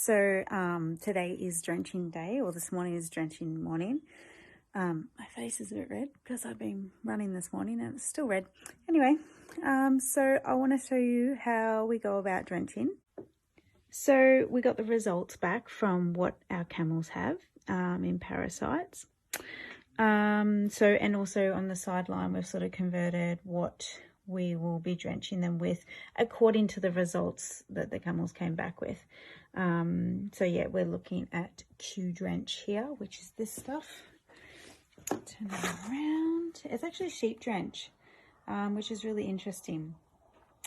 So today is drenching day, or this morning is drenching morning. My face is a bit red because I've been running this morning and it's still red. Anyway, so I want to show you how we go about drenching. So we got the results back from what our camels have in parasites. And also on the sideline, we've sort of converted what we will be drenching them with according to the results that the camels came back with. So yeah, we're looking at Q-drench here, which is this stuff. Turn it around. It's actually sheep drench, which is really interesting.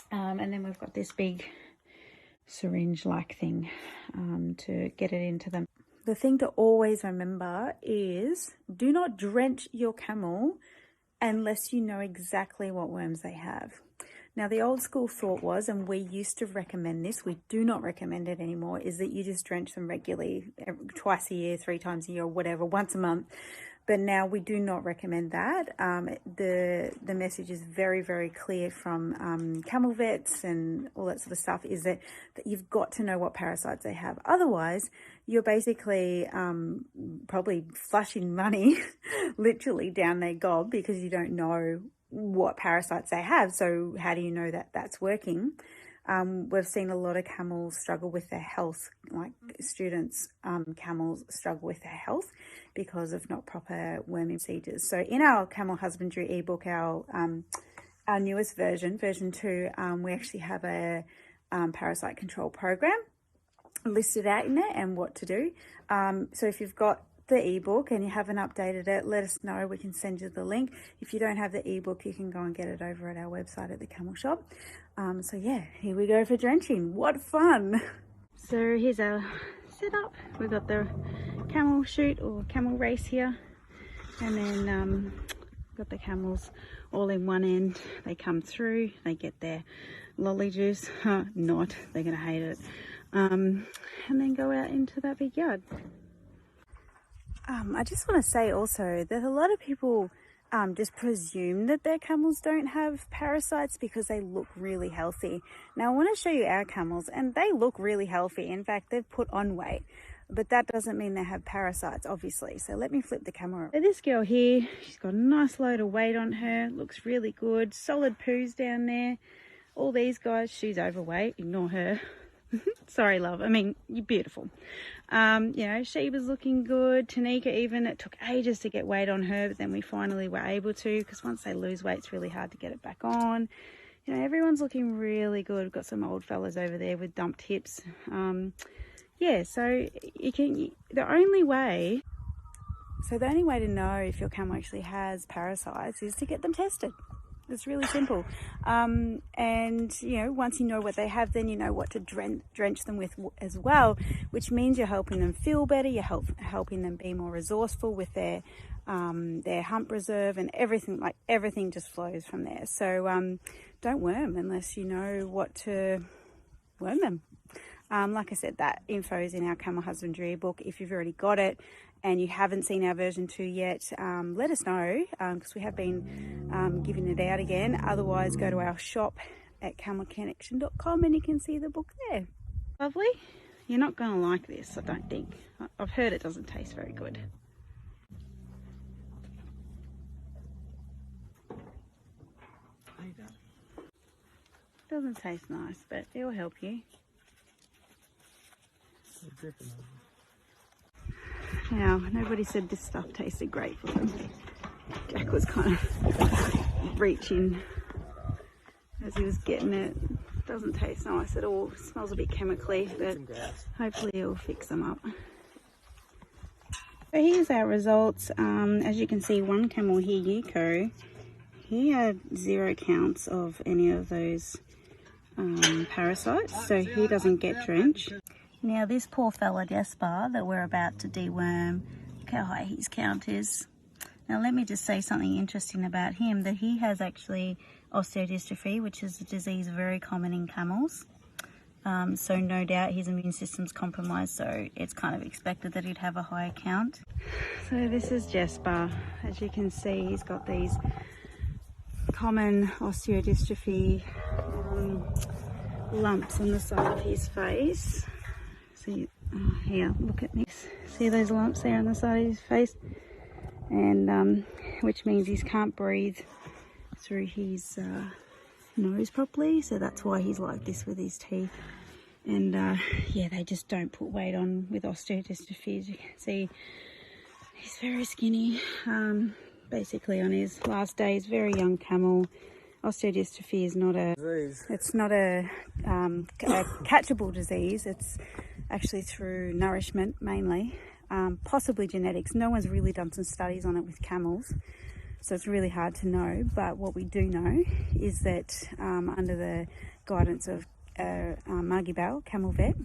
And then we've got this big syringe-like thing to get it into them. The thing to always remember is do not drench your camel unless you know exactly what worms they have. Now, the old school thought was, and we used to recommend this, we do not recommend it anymore, is that you just drench them regularly, twice a year, 3 times a year, or whatever, once a month. But now we do not recommend that. The message is very, very clear from camel vets and all that sort of stuff, is that you've got to know what parasites they have. Otherwise, you're basically probably flushing money literally down their gob because you don't know what parasites they have. So how do you know that that's working? We've seen a lot of camels struggle with their health, like students, camels struggle with their health because of not proper worming procedures. So in our Camel Husbandry ebook, our newest version, version 2, we actually have a parasite control program listed out in there and what to do. So if you've got the ebook and you haven't updated it, let us know. We can send you the link. If you don't have the ebook, you can go and get it over at our website at the Camel Shop. So yeah, here we go for drenching. What fun! So here's our setup. We've got the camel chute or camel race here, and then got the camels all in one end. They come through, they get their lolly juice. Not, they're gonna hate it. And then go out into that big yard. I just want to say also that a lot of people just presume that their camels don't have parasites because they look really healthy. Now I want to show you our camels, and they look really healthy. In fact, they've put on weight, but that doesn't mean they have parasites, obviously. So let me flip the camera. So this girl here, she's got a nice load of weight on her, looks really good, solid poos down there. All these guys, she's overweight, ignore her. Sorry, love. I mean, you're beautiful. You know, she was looking good. Tanika, even, it took ages to get weight on her, but then we finally were able to, because once they lose weight, it's really hard to get it back on. You know, everyone's looking really good. We've got some old fellas over there with dumped hips. Yeah, so the only way to know if your camel actually has parasites is to get them tested. It's really simple. And, you know, once you know what they have, then you know what to drench them with as well, which means you're helping them feel better, you're helping them be more resourceful with their hump reserve, and everything just flows from there. So don't worm unless you know what to worm them. Like I said, that info is in our Camel Husbandry book. If you've already got it and you haven't seen our version 2 yet, let us know, because we have been giving it out again. Otherwise, go to our shop at camelconnection.com and you can see the book there. Lovely. You're not going to like this, I don't think. I've heard it doesn't taste very good. Doesn't taste nice, but it'll help you. Now, nobody said this stuff tasted great for them. Jack was kind of reaching as he was getting it. Doesn't taste nice at all. It smells a bit chemically, but hopefully it'll fix them up. So here's our results. As you can see, one camel here, Yuko, he had 0 counts of any of those parasites, so he doesn't get drenched. Now this poor fella Jasper that we're about to deworm, look how high his count is. Now let me just say something interesting about him, that he has actually osteo-dystrophy, which is a disease very common in camels. So no doubt his immune system's compromised, so it's kind of expected that he'd have a higher count. So this is Jasper. As you can see, he's got these common osteo-dystrophy lumps on the side of his face. See, Oh, here, look at this. See those lumps there on the side of his face? And which means he can't breathe through his nose properly, so that's why he's like this with his teeth. And yeah, they just don't put weight on with osteodystrophy. As you can see, he's very skinny. Basically on his last days, very young camel. Osteodystrophy is not a disease. It's not a catchable disease. It's actually through nourishment mainly, possibly genetics. No one's really done some studies on it with camels, so it's really hard to know. But what we do know is that under the guidance of Margie Bell, camel vet,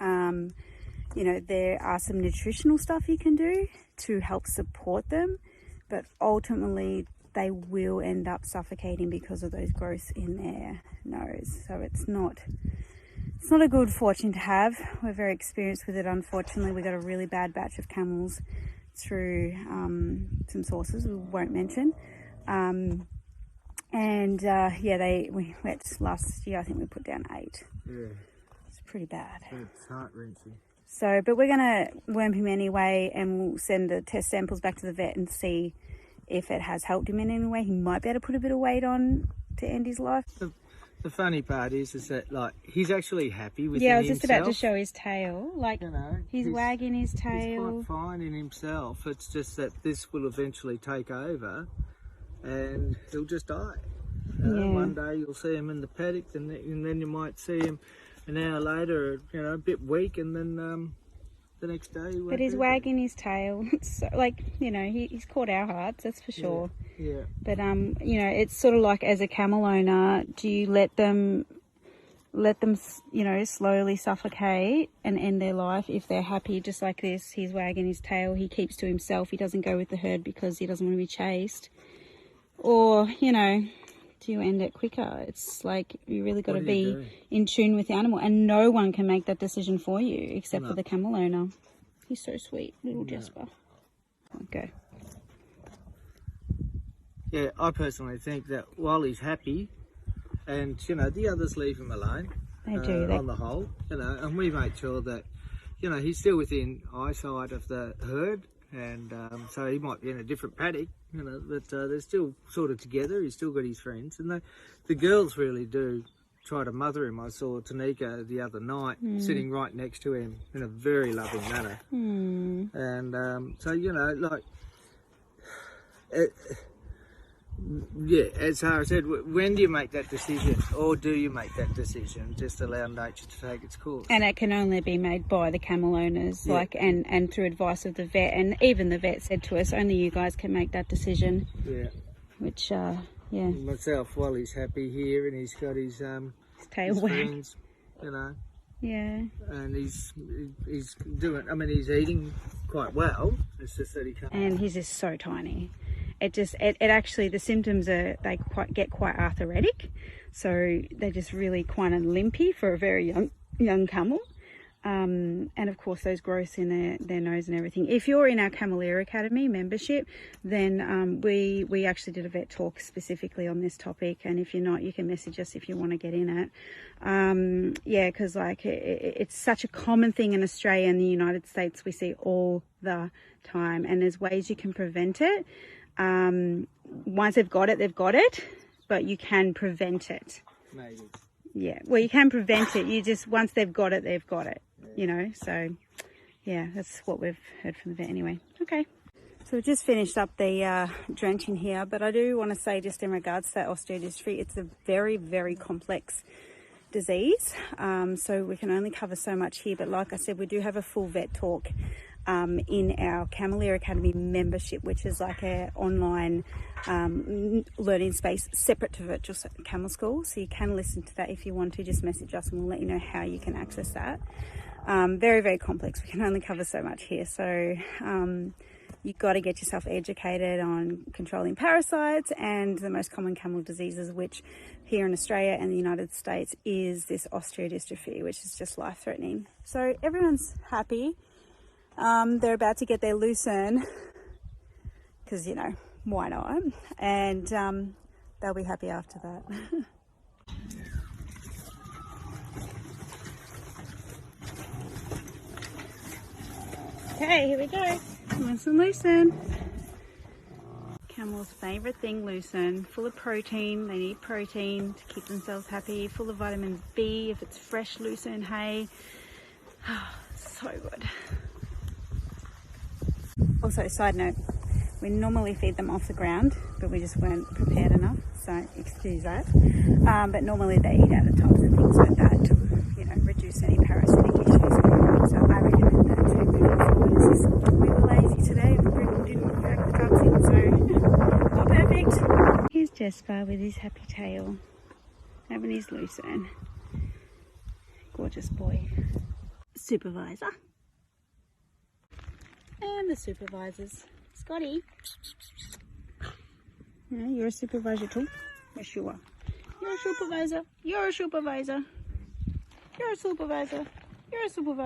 you know, there are some nutritional stuff you can do to help support them, but ultimately they will end up suffocating because of those growths in their nose. So it's not a good fortune to have. We're very experienced with it. Unfortunately, we got a really bad batch of camels through some sources we won't mention. Yeah, we went last year, I think we put down 8. Yeah. It's pretty bad. It's heart-wrenching. So, but we're going to worm him anyway, and we'll send the test samples back to the vet and see if it has helped him in any way. He might be able to put a bit of weight on to end his life. The funny part is that, like, he's actually happy with himself. Yeah, I was just about to show his tail. Like, you know, he's wagging his tail. He's quite fine in himself. It's just that this will eventually take over and he'll just die. Yeah. One day you'll see him in the paddock, and then you might see him an hour later, you know, a bit weak, and then the next day he won't. But he's wagging his tail. So, like, you know, he's caught our hearts, that's for sure. Yeah. But you know, it's sort of like, as a camel owner, do you let them, you know, slowly suffocate and end their life if they're happy just like this? He's wagging his tail, he keeps to himself, he doesn't go with the herd because he doesn't want to be chased. Or, you know, do you end it quicker? It's like, you really got to be in tune with the animal, and no one can make that decision for you except for the camel owner. He's so sweet, little Jasper. Okay. Yeah, I personally think that while he's happy, and, you know, the others leave him alone. They do. On the whole, you know, and we make sure that, you know, he's still within eyesight of the herd, and so he might be in a different paddock, you know, but they're still sort of together. He's still got his friends, and the girls really do try to mother him. I saw Tanika the other night sitting right next to him in a very loving manner. And so, you know, like, yeah, as Sarah said, when do you make that decision, or do you make that decision? Just allow nature to take its course. And it can only be made by the camel owners, like, and through advice of the vet. And even the vet said to us, only you guys can make that decision. Yeah. Which, yeah. Myself, while he's happy here and he's got his tail his wag, friends, you know. Yeah. And he's doing, I mean, he's eating quite well. It's just that he can't. And he's just so tiny. It actually, the symptoms are, they get quite arthritic, so they're just really kind of limpy for a very young camel. And of course those growths in their nose and everything. If you're in our Camel Academy membership, then we actually did a vet talk specifically on this topic, and if you're not, you can message us if you want to get in it. Yeah, because like it's such a common thing in Australia and the United States. We see all the time, and there's ways you can prevent it. Once they've got it, but you can prevent it. Maybe. Yeah, well, you can prevent it. You just, once they've got it, you know. So yeah, that's what we've heard from the vet anyway. Okay, so we've just finished up the drenching here, but I do want to say, just in regards to that osteodystrophy, it's a very, very complex disease, so we can only cover so much here. But like I said, we do have a full vet talk in our Camel Academy membership, which is like a online learning space separate to virtual camel school. So you can listen to that if you want to. Just message us and we'll let you know how you can access that. Very, very complex. We can only cover so much here. So you've got to get yourself educated on controlling parasites and the most common camel diseases, which here in Australia and the United States is this osteodystrophy, which is just life-threatening. So everyone's happy. They're about to get their lucerne because, you know, why not? And they'll be happy after that. Okay, here we go. Loosen. Camel's favourite thing, lucerne. Full of protein. They need protein to keep themselves happy. Full of vitamin B if it's fresh lucerne hay. So good. Also, side note, we normally feed them off the ground, but we just weren't prepared enough, so excuse that. But normally they eat out of tubs and things like that to, you know, reduce any parasitic issues. So I recommend that too. We were lazy today, we didn't pack the tubs in, so not perfect. Here's Jesper with his happy tail, having his lucerne. Gorgeous boy. Supervisor. And the supervisors. Scotty. Yeah, you're a supervisor too? Yes, you are. You're a supervisor. You're a supervisor. You're a supervisor. You're a supervisor.